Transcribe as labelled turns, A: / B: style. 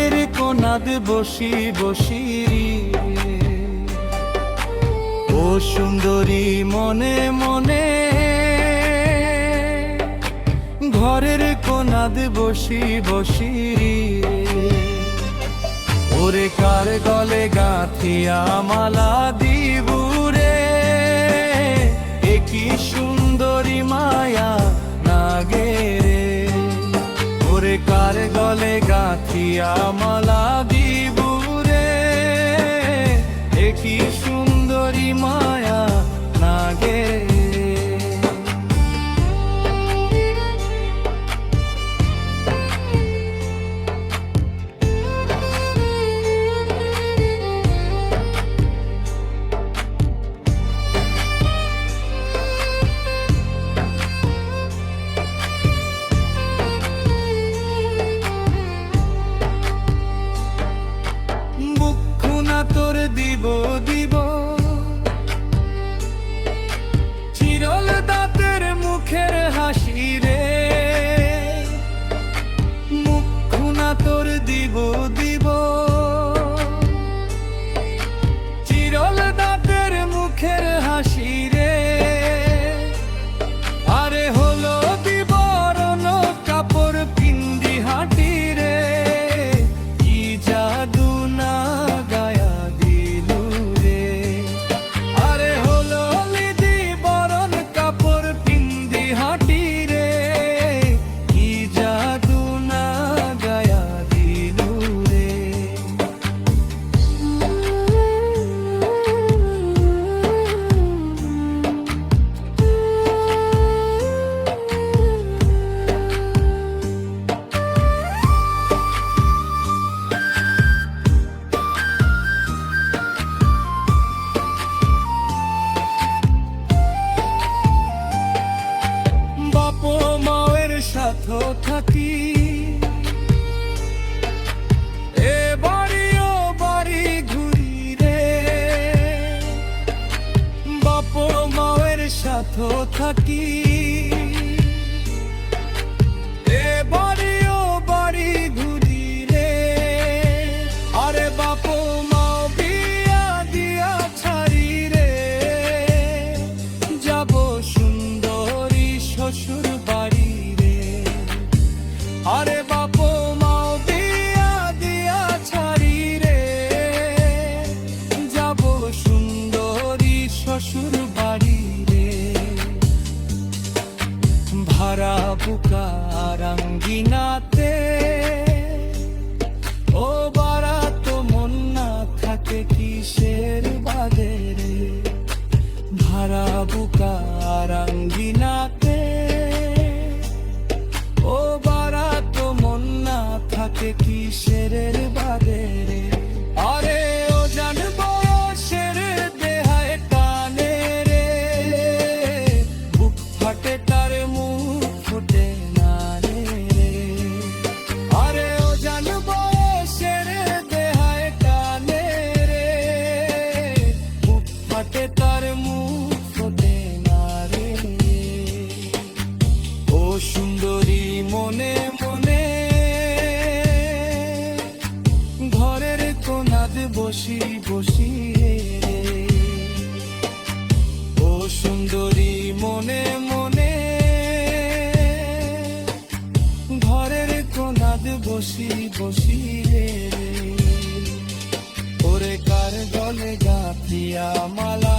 A: ঘরের কোনাদ বসি বসি ও সুন্দরী মনে মনে, ঘরের কোনাদ বসি বসি ওরে কার গলে গাঁথিয়া মালা দিবুরে, কি সুন্দরী মায়া নাগে রে, ওরে কার গলে গাঁথিয়া মালা দিবুরে, কি সুন্দরী মায়া নাগে রে। তোর দিব দিব চিরল দাঁতের মুখের হাসি রে, মুখখানা তোর দিব দিব চিরল দাঁতের মুখের হাসি রে, আরে হলো বিবরণ কাপড় পিন্দি হাঁটি রে, কি জাদু না সাথে থাকি এ বাড়িও বাড়ি ঘুরি রে, বাপ মায়ের সাথে থাকি এ বাড়িও বাড়ি ঘুরি রে, আরে বাপ মা বিয়া দিয়া ছাড়ি রে, যাব সুন্দরী শ্বশুর বাড়ি, আরে বাপ মাও বিয়া দিয়া ছাড়ি রে, যাব সুন্দরী শ্বশুর বাড়ি রে, ভাড়া বুকা রাঙ্গিনাতে ও বারাত মন না থাকে কিসের বাদে রে, ভাড়া বুকা রাঙ্গিনাতে ও বারাত মন না থাকে কিসের বাদে রে, আরে ও জানবো শের দেহায় টানে রে, বুক ফাটে তার মুখ ফোটে না রে, আরে ও জানবো শের দেহায় টানে রে, বুক ফাটে তার মুখ ফোটে না রে, ও সুন্দরী মনে মনে, ঘরের কোনাদ বসি বসি রে, ও সুন্দরী মনে মনে, ঘরের কোনাদ বসি বসি রে, ওরে কার গলে গাঁথিয়া মালা